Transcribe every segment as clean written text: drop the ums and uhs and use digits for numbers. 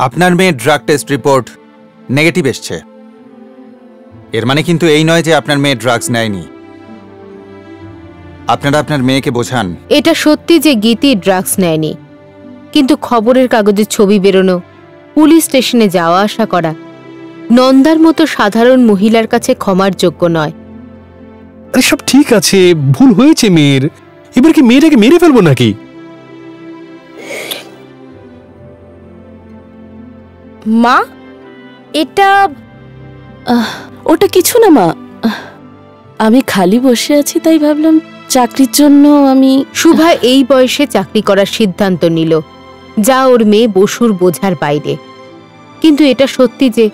আপনার মেয়ের drug test report negative এসছে। এর মানে কিন্তু এই নয় যে আপনার মেয়ে ড্রাগস নেয়নি। আপনারা আপনার মেয়েকে বোঝান। এটা সত্যি যে গীতি ড্রাগস নেয়নি, কিন্তু খবরের কাগজে ছবি বেরোনো, পুলিশ স্টেশনে যাওয়া আসা করা নন্দার মতো সাধারণ মহিলার কাছে ক্ষমার যোগ্য নয়। আরে সব ঠিক আছে, ভুল হয়েছে মেয়ের, এবার কি মেয়েটাকে মেরে ফেলবো নাকি? মা, এটা ওটা কিছু না মা, আমি খালি বসে আছি তাই ভাবলাম চাকরির জন্য আমি। শুভা এই বয়সে চাকরি করার সিদ্ধান্ত নিল, যা ওর মেয়ে বসুর বোঝার বাইরে। কিন্তু এটা সত্যি যে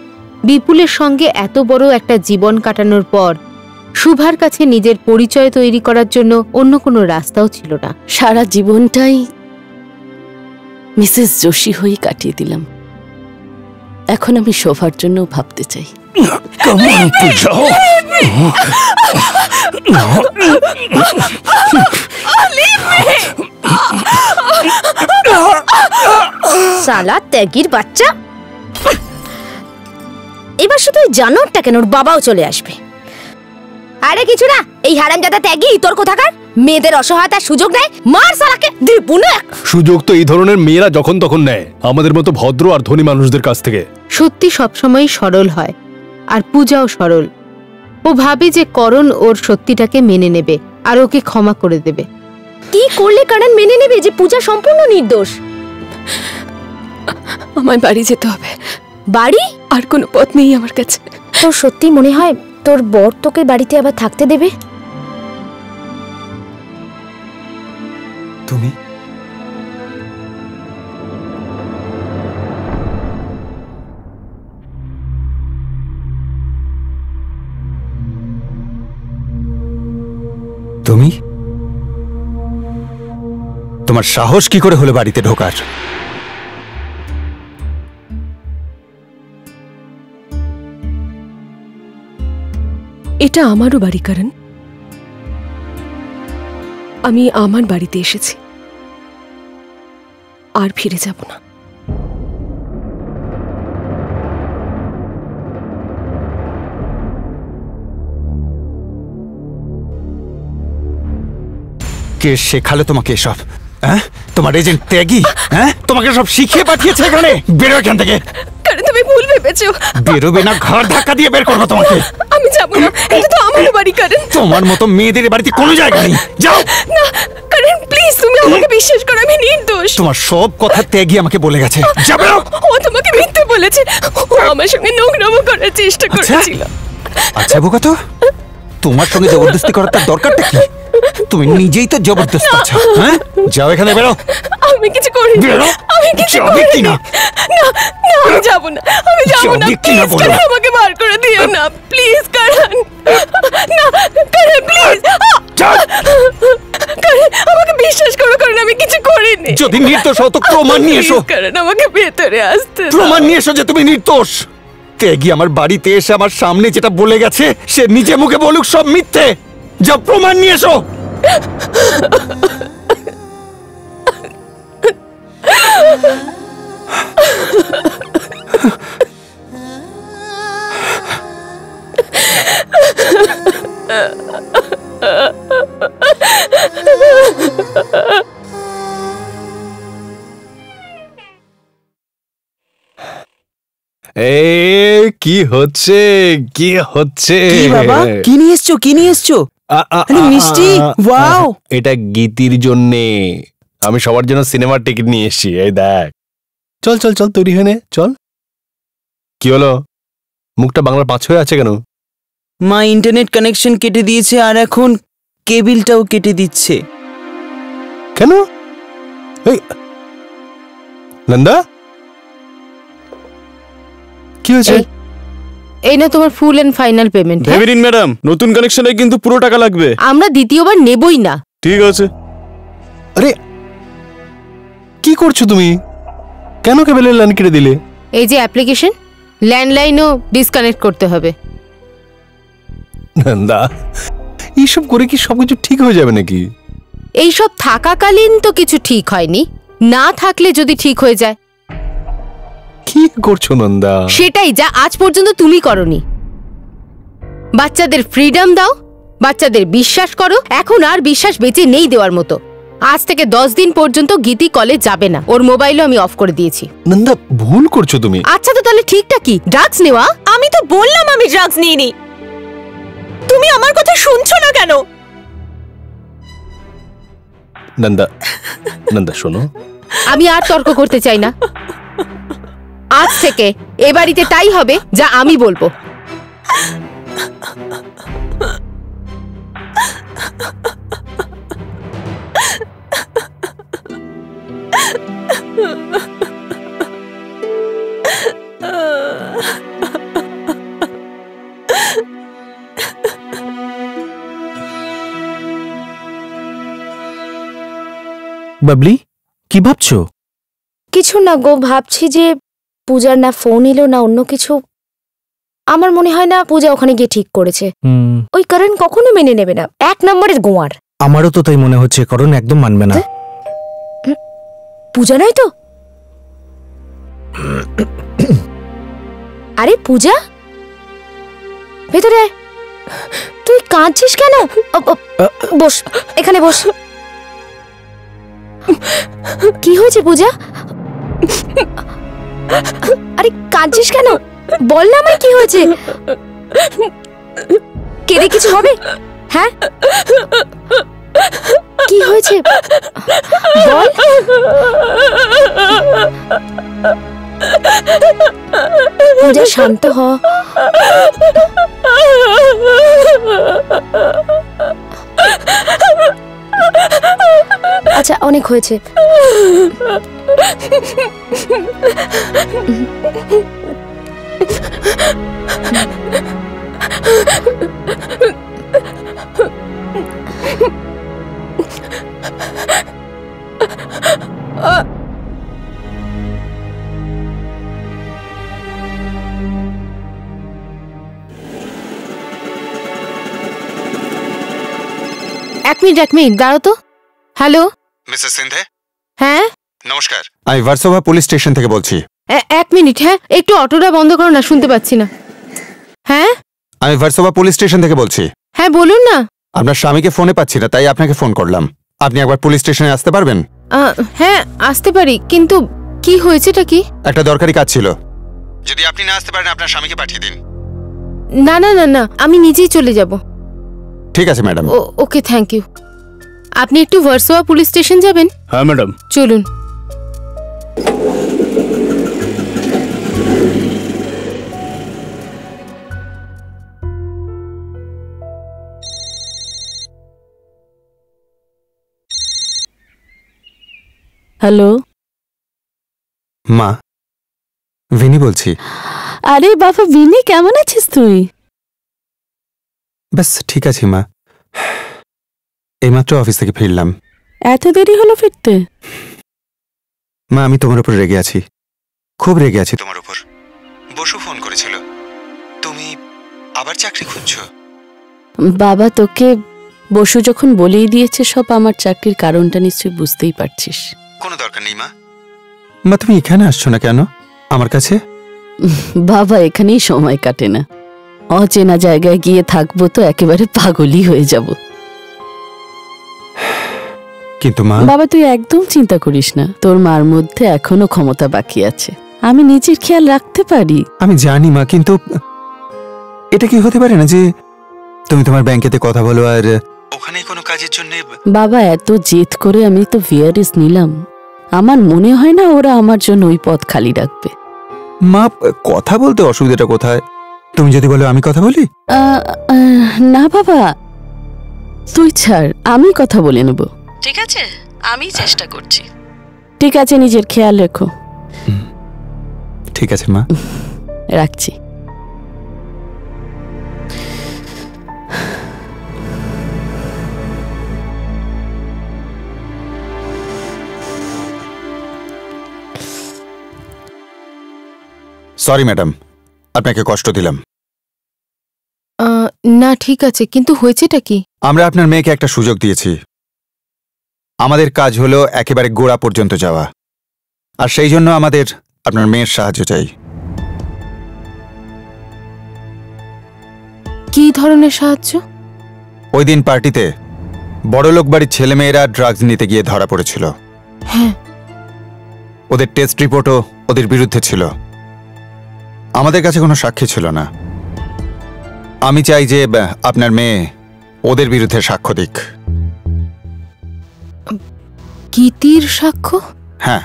বিপুলের সঙ্গে এত বড় একটা জীবন কাটানোর পর শুভার কাছে নিজের পরিচয় তৈরি করার জন্য অন্য কোনো রাস্তাও ছিল না। সারা জীবনটাই মিসেস যোশী হয়ে কাটিয়ে দিলাম, এখন আমি শোভার জন্য ভাবতে চাই। সালা ত্যাগীর বাচ্চা, এবার শুধু জানোরটা কেন, ওর বাবাও চলে আসবে। আরে কিছু না, এই হারামজাদা ত্যাগী তোর কোথাকার মেয়েদের অসহায়তার সুযোগ নেয়, মার সালাকে দিবু না। সুযোগ তো এই ধরনের মেয়েরা যখন তখন নেয়, আমাদের মতো ভদ্র আর ধনী মানুষদের কাছ থেকে। সত্যি সবসময় সরল হয়, আর পূজাও সরল। ও ভাবে যে করণ ওর সত্যিটাকে মেনে নেবে আর ওকে ক্ষমা করে দেবে। কি করলে করণ মেনে নেবে যে পূজা সম্পূর্ণ নির্দোষ? আমায় বাড়ি যেতে হবে। বাড়ি? আর কোনো পথ নেই আমার কাছে। তোর সত্যি মনে হয় তোর বর তোকে বাড়িতে আবার থাকতে দেবে? তুমি তুমি তোমার সাহস কি করে হলো বাড়িতে ঢোকার? এটা আমারও বাড়ি করণ, আমি আমার বাড়িতে এসেছি, আর ফিরে যাব না। কে শেখালো তোমাকে এসব? হ্যাঁ, তোমার এজেন্ট ত্যাগী? হ্যাঁ, তোমাকে সব শিখিয়ে পাঠিয়েছে এখানে? বেরো এখান থেকে। করণ তুমি ভুল ভেবেছো। বেরোবে না, ঘর ধাক্কা দিয়ে বের করবো তোমাকে। আমি যাব না, এটা তো আমারও বাড়ি করণ। তোমার মতো মেয়েদের বাড়িতে কোনো জায়গা নেই, যাও। না করণ প্লিজ, তুমি আমাকে বিশ্বাস করো, আমি নির্দোষ। তোমার সব কথা ত্যাগী আমাকে বলে গেছে, যাবে না। ও তোমাকে মিথ্যে বলেছে, ও আমার সঙ্গে নোংরামো করার চেষ্টা করেছিল। আচ্ছা বোকা, তো তোমার সঙ্গে জবরদস্তি করার তার দরকারটা কি? তুমি নিজেই তো জবরদস্ত আছো। হ্যাঁ, যাও এখানে, বেরো। আমি কিছু করিনি, আমি কিছু করিনি। না না, আমি যাব না, আমি যাব না। প্লিজ করণ, আমাকে বার করে দিও না, প্লিজ করণ। না করণ প্লিজ, করণ আমাকে বিশ্বাস করো, করণ আমি কিছু করিনি। যদি নির্দোষ হও তো প্রমাণ নিয়ে এসো। করণ আমাকে ভেতরে আসতে দাও। প্রমাণ নিয়ে এসো যে তুমি নির্দোষ। ত্যাগী আমার বাড়িতে এসে আমার সামনে যেটা বলে গেছে সে নিজে মুখে বলুক সব মিথ্যে। যা প্রমাণ নিয়ে এসো। কি হচ্ছে, কি হচ্ছে? কি বাবা, কি নিয়ে এসছো, কি নিয়ে এসছো? মিষ্টি, ওয়াও। এটা গীতির জন্যে, আমি সবার জন্য সিনেমার টিকিট নিয়ে এসেছি। এই দেখ, চল চল চল, তৈরি হয়ে নে, চল। কি হলো, মুখটা বাংলার পাঁচ হয়ে আছে কেন? মা ইন্টারনেট কানেকশন কেটে দিয়েছে আর এখন কেবিলটাও কেটে দিচ্ছে। কেন? এই নন্দা, কি হয়েছে? এই না তোমার ফুল এন্ড ফাইনাল পেমেন্ট। ভেবে নিন ম্যাডাম, নতুন কানেকশনে কিন্তু পুরো টাকা লাগবে। আমরা দ্বিতীয়বার নেবই না। ঠিক আছে। আরে কি করছো তুমি? কেন কেবলের লাইন কেটে দিলে? এই যে অ্যাপ্লিকেশন, ল্যান্ডলাইনও ডিসকানেক্ট করতে হবে। নন্দা, এইসব করে কি সবকিছু ঠিক হয়ে যাবে নাকি? এইসব থাকাকালীন তো কিছু ঠিক হয়নি, না থাকলে যদি ঠিক হয়ে যায় কি করছো নন্দা? সেটাই যা আজ পর্যন্ত তুমি করনি। বাচ্চাদের ফ্রিডম দাও, বাচ্চাদের বিশ্বাস করো। এখন আর বিশ্বাস বেঁচে নেই দেওয়ার মতো। আজ থেকে 10 দিন পর্যন্ত গীতি কলেজ যাবে না। ওর মোবাইলও আমি অফ করে দিয়েছি। নন্দা ভুল করছো তুমি। আচ্ছা তো তাহলে ঠিকটা কি? ড্রাগস নেওয়া? আমি তো বললাম আমি ড্রাগস নিইনি। তুমি আমার কথা শুনছো না কেন? নন্দা, নন্দা শোনো। আমি আর তর্ক করতে চাই না। আজ থেকে এ বাড়িতে তাই হবে যা আমি বলবো। বাবলি, কি ভাবছো? কিছু না গো, ভাবছি যে পূজার না ফোন এলো না অন্য কিছু। আমার মনে হয় না পূজা ওখানে গিয়ে ঠিক করেছে। ওই কারণ কখনো মেনে নেবে না, 1 নম্বরের গোয়ার। আমারও তো তাই মনে হচ্ছে, কারণ একদম মানবে না। পূজা নয় তো? আরে পূজা, ভেতরে আয়। তুই কাঁদছিস কেন? বস, এখানে বস। কি হয়েছে পূজা? আরে কাঁদছিস কেন? বল না আমায় কি হয়েছে। কেঁদে কিছু হবে? হ্যাঁ, কি হয়েছে বল। পূজা শান্ত হ। আচ্ছা অনেক হয়েছে। এক মিনিট দাঁড়াও তো। Hello Mrs Shinde? হ্যাঁ নমস্কার, আমি ভার্সোভা পুলিশ স্টেশন থেকে বলছি। 1 মিনিট। হ্যাঁ একটু অটোটা বন্ধ করো না, শুনতে পাচ্ছি না। হ্যাঁ আমি ভার্সোভা পুলিশ স্টেশন থেকে বলছি। হ্যাঁ বলুন না। আপনার স্বামীকে ফোনে পাচ্ছি না, তাই আপনাকে ফোন করলাম। আপনি একবার পুলিশ স্টেশনে আসতে পারবেন? হ্যাঁ আসতে পারি, কিন্তু কি হয়েছেটা কি? একটা দরকারি কাজ ছিল। যদি আপনি না আসতে পারেন আপনার স্বামীকে পাঠিয়ে দিন। না না না না, আমি নিজেই চলে যাব। ঠিক আছে ম্যাডাম। Okay, thank you. আপনি একটু ভার্সোভা পুলিশ স্টেশন যাবেন? হ্যাঁ ম্যাডাম। চলুন। হ্যালো মা, ভিনি বলছি। আরে বাবা বিনি, কেমন আছিস তুই? ব্যাস ঠিক আছি মা, এইমাত্র অফিস থেকে ফিরলাম। এত দেরি হলো ফিরতে? মা আমি তোমার উপর রেগে আছি, খুব রেগে আছি তোমার উপর। বসু ফোন করেছিল, তুমি আবার চাকরি খুঁজছো। বাবা তোকে বসু যখন বলেই দিয়েছে সব, আমার চাকরির কারণটা নিশ্চয়ই বুঝতেই পারছিস। কোনো দরকার নেই মা। মা তুমি এখানে আসছো না কেন আমার কাছে? বাবা এখানেই সময় কাটে না, অচেনা জায়গায় গিয়ে থাকবো তো একেবারে পাগলই হয়ে যাব। কিন্তু মা। বাবা তুই একদম চিন্তা করিস না, তোর মার মধ্যে এখনো ক্ষমতা বাকি আছে, আমি নিজের খেয়াল রাখতে পারি। আমি জানি মা, কিন্তু এটা কি হতে পারে না যে তুমি তোমার ব্যাংকেতে কথা বলো আর ওখানে কোনো কাজের জন্য। বাবা এত জেদ করে আমি তো ভিআরএস নিলাম, আমার মনে হয় না ওরা আমার জন্য ওই পদ খালি রাখবে। মা কথা বলতে অসুবিধাটা কোথায়? তুমি যদি বলো আমি কথা বলি। না বাবা তুই ছাড়, আমি কথা বলে নেব। ঠিক আছে, আমি চেষ্টা করছি। ঠিক আছে, নিজের খেয়াল রেখো। ঠিক আছে মা, রাখছি। সরি ম্যাডাম, আপনাকে কষ্ট দিলাম। না ঠিক আছে, কিন্তু হয়েছেটা কি? আমরা আপনার মেয়েকে একটা সুযোগ দিয়েছি। আমাদের কাজ হলো একেবারে গোড়া পর্যন্ত যাওয়া, আর সেই জন্য আমাদের আপনার মেয়ের সাহায্য চাই। কি ধরনের সাহায্য? ওই দিন পার্টিতে বড়লোক বাড়ির ছেলেমেয়েরা ড্রাগস নিতে গিয়ে ধরা পড়েছিল। হ্যাঁ, ওদের টেস্ট রিপোর্টও ওদের বিরুদ্ধে ছিল। আমাদের কাছে কোনো সাক্ষী ছিল না। আমি চাই যে আপনার মেয়ে ওদের বিরুদ্ধে সাক্ষ্য দিক। গীতির সাক্ষ্য? হ্যাঁ।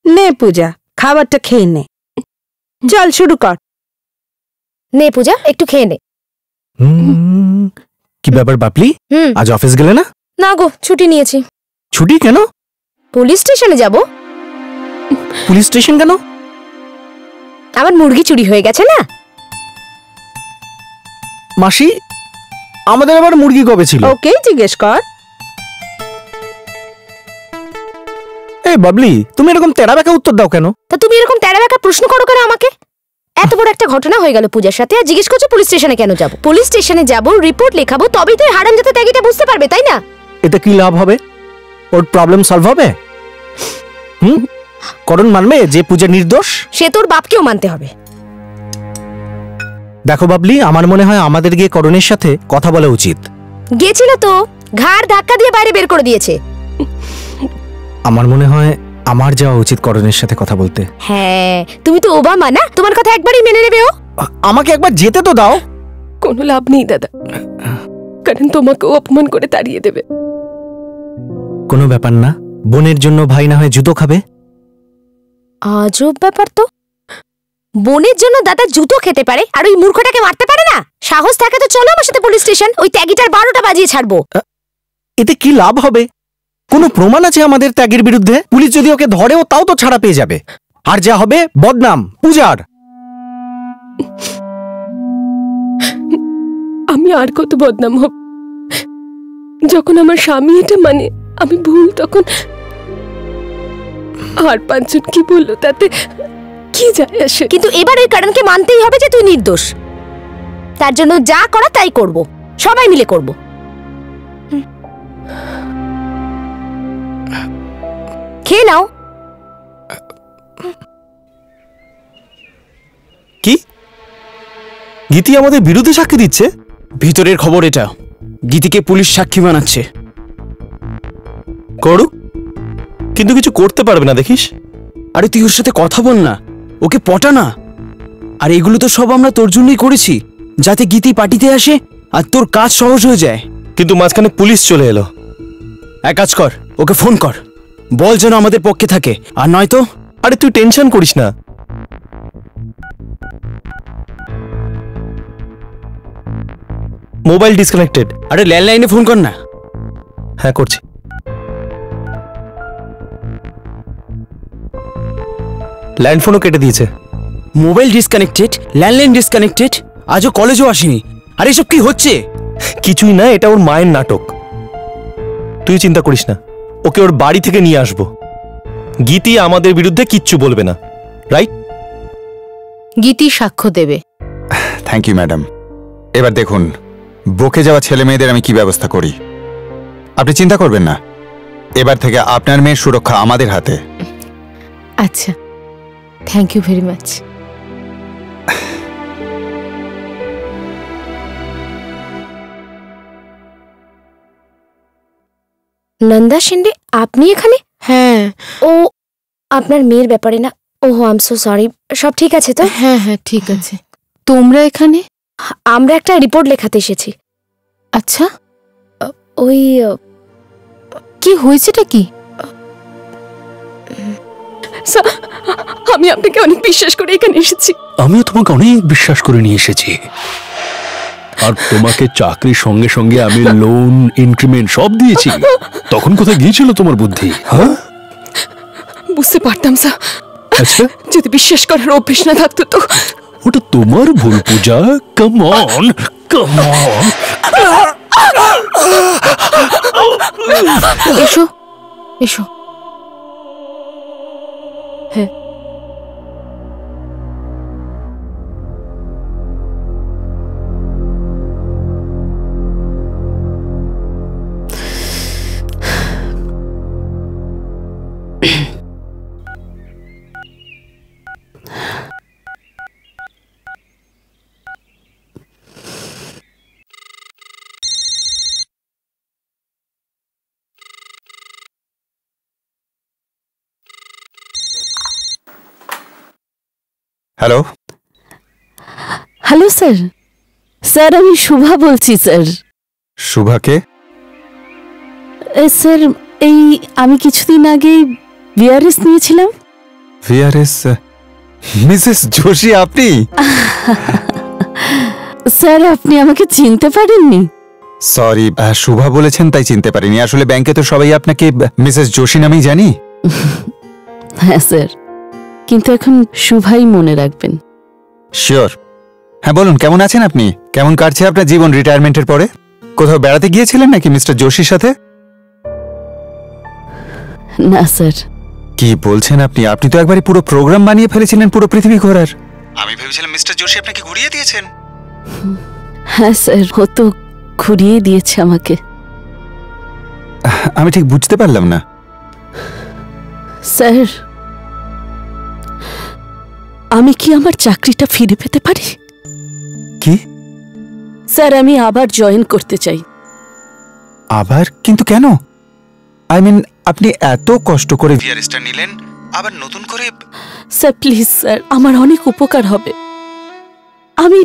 নে পূজা, খাবারটা খেয়ে নে। চল শুরু কর। নে পূজা, একটু খেয়ে নে। কি ব্যাপার বাপলি, আজ অফিস গেলে না? না গো, ছুটি নিয়েছি। ছুটি কেন? পুলিশ স্টেশনে যাব। পুলিশ স্টেশন কেন? আমার মুরগি চুরি হয়ে গেছে না। মাসি, আমাদের আবার মুরগি কবে ছিল? ওকেই জিজ্ঞেস কর। এই বাবলি, তুমি এরকম তেরা বেঁকা উত্তর দাও কেন? তা তুমি এরকম তেরা বেঁকা প্রশ্ন করো কেন আমাকে? এত বড় একটা ঘটনা হয়ে গেল পূজার সাথে, আর জিজ্ঞেস করছো পুলিশ স্টেশনে কেন যাব? পুলিশ স্টেশনে যাব, রিপোর্ট লেখাবো, তবেই তো হারামজাদা ত্যাগীটা বুঝতে পারবে, তাই না? এতে কি লাভ হবে? ওর প্রবলেম সলভ হবে? করণ মানবে যে পূজা নির্দোষ? সে তোর বাপকেও মানতে হবে। দেখো বাবলি, আমার মনে হয় আমাদের গিয়ে করণের সাথে কথা বলা উচিত। গেছিল তো, ঘাড় ধাক্কা দিয়ে বাইরে বের করে দিয়েছে। আমার মনে হয় আমার যাওয়া উচিত করণের সাথে কথা বলতে। হ্যাঁ, তুমি তো ওবামা না, তোমার কথা একবারই মেনে নেবে ও। আমাকে একবার যেতে তো দাও। কোনো লাভ নেই দাদা, কারণ তোমাকেও অপমান করে তাড়িয়ে দেবে। কোনো ব্যাপার না, বোনের জন্য ভাই না হয় জুতো খাবে। আজব ব্যাপার তো, বোনের জন্য দাদা জুতো খেতে পারে আর ওই মূর্খটাকে মারতে পারে না? সাহস থাকে তো চলো আমার সাথে পুলিশ স্টেশন, ওই ত্যাগীটার 12টা বাজিয়ে ছাড়বো। এতে কি লাভ হবে? কোনো প্রমাণ আছে আমাদের ত্যাগের বিরুদ্ধে? পুলিশ যদি ওকে ধরেও তাও তো ছাড়া পেয়ে যাবে। আর যা হবে বদনাম পূজার। আমি আর কত বদনাম হব? যখন আমার স্বামী এটা মানে আমি ভুল, তখন আর 5 জন কি বললো তাতে কি যায় আসে? কিন্তু এবার ওই কারণকে মানতেই হবে যে তুই নির্দোষ। তার জন্য যা করা তাই করব, সবাই মিলে করব। খেয়ে নাও। কি গীতি আমাদের বিরুদ্ধে সাক্ষী দিচ্ছে? ভিতরের খবর এটা। গীতিকে পুলিশ সাক্ষী বানাচ্ছে। করুক, কিন্তু কিছু করতে পারবে না দেখিস। আরে তুই ওর সাথে কথা বল না, ওকে পটা না। আর এগুলো তো সব আমরা তোর জন্যই করেছি, যাতে গীতি পার্টিতে আসে আর তোর কাজ সহজ হয়ে যায়। কিন্তু মাঝখানে পুলিশ চলে এলো। এক কাজ কর, ওকে ফোন কর, বল যেন আমাদের পক্ষে থাকে। আর নয়তো আরে তুই টেনশন করিস না। Mobile disconnected. আরে ল্যান্ডলাইনে ফোন কর না। হ্যাঁ করছি। ল্যান্ডফোনও কেটে দিয়েছে। মোবাইল ডিসকানেক্টেড, ল্যান্ডলাইন ডিসকানেক্টেড, আজও কলেজও আসেনি। আর এসব কি হচ্ছে? কিছুই না, এটা ওর মায়ের নাটক। তুই চিন্তা করিস না, ওকে ওর বাড়ি থেকে নিয়ে আসবো। গীতি আমাদের বিরুদ্ধে কিচ্ছু বলবে না, রাইট? গীতি সাক্ষ্য দেবে। Thank you madam. এবার দেখুন বকে যাওয়া ছেলে মেয়েদের আমি কি ব্যবস্থা করি। আপনি চিন্তা করবেন না, এবার থেকে আপনার মেয়ের সুরক্ষা আমাদের হাতে। আচ্ছা, thank you very much. Nanda Shinde, আপনি এখানে? হ্যাঁ। ও আপনার মেয়ের ব্যাপারে না? ওহো, আই এম সো সরি। সব ঠিক আছে তো? হ্যাঁ হ্যাঁ ঠিক আছে। তোমরা এখানে? আমরা একটা রিপোর্ট লেখাতে এসেছি। আচ্ছা, ওই কি হয়েছেটা কি? আমি আপনাকে অনেক বিশ্বাস করে এখানে এসেছি। আমিও তোমাকে অনেক বিশ্বাস করে নিয়ে এসেছি। আর তোমাকে চাকরির সঙ্গে সঙ্গে আমি লোন, ইনক্রিমেন্ট সব দিয়েছি। তখন কোথায় গিয়েছিল তোমার বুদ্ধি? হ্যাঁ, বুঝতে পারতাম স্যার। আচ্ছা, যদি বিশ্বাস করার অভ্যেস না থাকতো তো। ওটা তোমার ভুল পূজা। Come on, come on. এসো এসো। হ্যাঁ। Hello, hello sir. স্যার আমি শুভা বলছি স্যার। শুভাকে? স্যার এই আমি কিছুদিন আগে ভিআরএস নিয়েছিলাম। ভিআরএস? মিসেস যোশী আপনি? স্যার আপনি আমাকে চিনতে পারেননি? সরি, শুভা বলেছেন তাই চিনতে পারিনি। আসলে ব্যাংকে তো সবাই আপনাকে মিসেস যোশী নামেই জানি। হ্যাঁ স্যার, কিন্তু এখন শুভাই মনে রাখবেন। শিওর। হ্যাঁ বলুন, কেমন আছেন আপনি? কেমন কাটছে আপনার জীবন রিটায়ারমেন্টের পরে? কোথাও বেড়াতে গিয়েছিলেন নাকি মিস্টার যোশীর সাথে? না স্যার। কি বলছেন আপনি? আপনি তো একবারে পুরো প্রোগ্রাম বানিয়ে ফেলেছিলেন পুরো পৃথিবী ঘোরার। আমি ভেবেছিলাম মিস্টার যোশী আপনাকে ঘুরিয়ে দিয়েছেন। হ্যাঁ স্যার, ও তো ঘুরিয়ে দিয়েছে আমাকে। আমি ঠিক বুঝতে পারলাম না। স্যার আমি কি আমার চাকরিটা ফিরে পেতে পারি? কি? স্যার আমি আবার জয়েন করতে চাই। আবার? কিন্তু কেন? আই মিন আপনি এত কষ্ট করে ভিআরএসটা নিলেন, আবার নতুন করে? স্যার প্লিজ স্যার, আমার অনেক উপকার হবে। আমি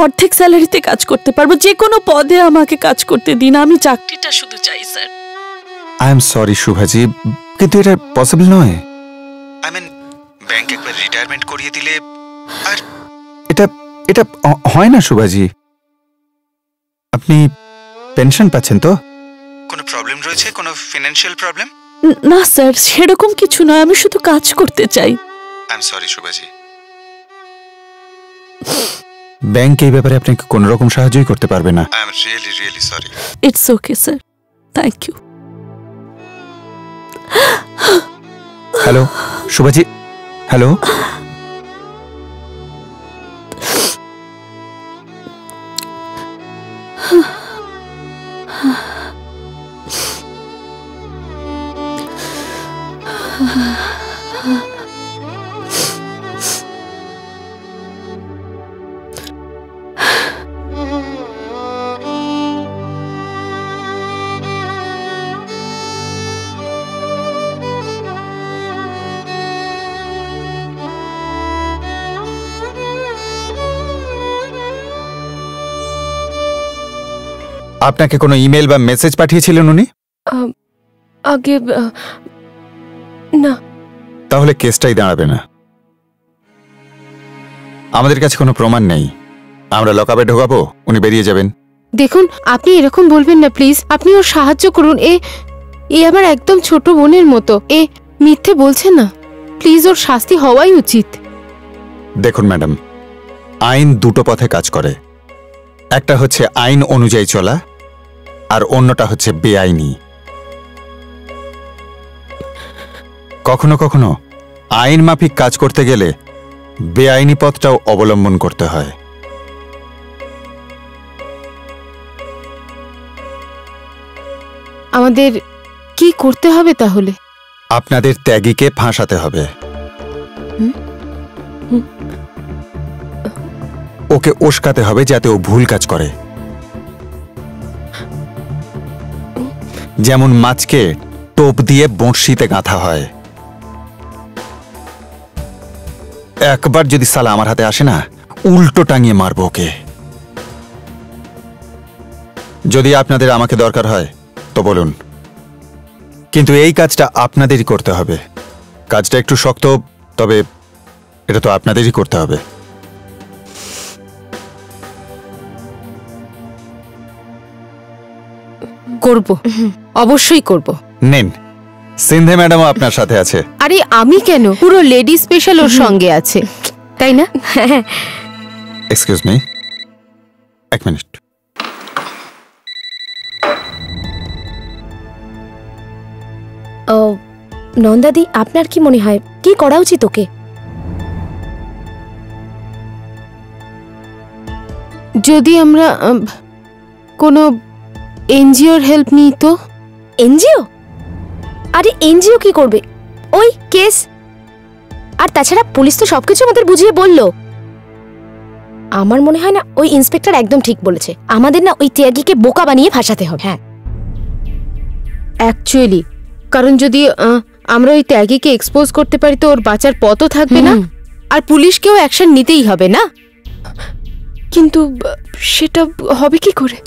অর্ধেক স্যালারিতে কাজ করতে পারবো, যে কোনো পদে আমাকে কাজ করতে দিন, আমি চাকরিটা শুধু চাই স্যার। আই এম সরি শুভাজি, কিন্তু এটা পসিবল নয়। আই মিন ব্যাংক একবার রিটায়ারমেন্ট করিয়ে দিলে আর এটা এটা হয় না শুভাজি। আপনি পেনশন পাচ্ছেন তো? কোনো প্রবলেম রয়েছে? কোনো ফিনান্সিয়াল প্রবলেম? না স্যার, সেরকম কিছু নয়, আমি শুধু কাজ করতে চাই। I am sorry Shubhaji. Bank এই ব্যাপারে আপনাকে কোনো রকম সাহায্যই করতে পারবে না। I am really really sorry. It's okay sir, thank you. Hello Shubhaji, hello. আপনাকে কোনো ইমেল বা মেসেজ পাঠিয়েছিলেন উনি? আগে না। তাহলে কেসটাই দাঁড়াবে না। আমাদের কাছে কোনো প্রমাণ নেই, আমরা লকআপে ঢোকাবো, উনি বেরিয়ে যাবেন। দেখুন আপনি এরকম বলবেন না প্লিজ, আপনি ওর সাহায্য করুন। এ আমার একদম ছোট বোনের মতো, এ মিথ্যে বলছে না। প্লিজ ওর শাস্তি হওয়াই উচিত। দেখুন ম্যাডাম, আইন দুটো পথে কাজ করে। একটা হচ্ছে আইন অনুযায়ী চলা, আর অন্যটা হচ্ছে বেআইনি। কখনো কখনো আইন মাফিক কাজ করতে গেলে বেআইনি পথটাও অবলম্বন করতে হয়। আমাদের কি করতে হবে তাহলে? আপনাদের ত্যাগীকে ফাঁসাতে হবে। ওকে উস্কাতে হবে যাতে ও ভুল কাজ করে। যেমন মাছকে টোপ দিয়ে বঁড়শিতে গাঁথা হয়। একবার যদি সালা আমার হাতে আসে না, উল্টো টাঙিয়ে মারবো ওকে। যদি আপনাদের আমাকে দরকার হয় তো বলুন, কিন্তু এই কাজটা আপনাদেরই করতে হবে। কাজটা একটু শক্ত, তবে এটা তো আপনাদেরই করতে হবে। করব, অবশ্যই করব। নেন, সিন্ধে ম্যাডামও আপনার সাথে আছে। আরে আমি কেন, পুরো লেডি স্পেশাল ওর সঙ্গে আছে, তাই না? এক্সকিউজ মি, এক মিনিট। নন্দাদি, আপনার কি মনে হয় কি করা উচিত ওকে? যদি আমরা কোনো এনজিওর হেল্প নিই তো? এনজিও? আরে এনজিও কি করবে? ওই কেস। আর তাছাড়া পুলিশ তো সবকিছু আমাদের বুঝিয়ে বলল। আমার মনে হয় না ওই ইন্সপেক্টর একদম ঠিক বলেছে, আমাদের না ওই ত্যাগীকে বোকা বানিয়ে ফাঁসাতে হবে। হ্যাঁ অ্যাকচুয়ালি, কারণ যদি আমরা ওই ত্যাগীকে এক্সপোজ করতে পারি তো ওর বাঁচার পথও থাকবে না, আর পুলিশকেও অ্যাকশন নিতেই হবে না। কিন্তু সেটা হবে কি করে?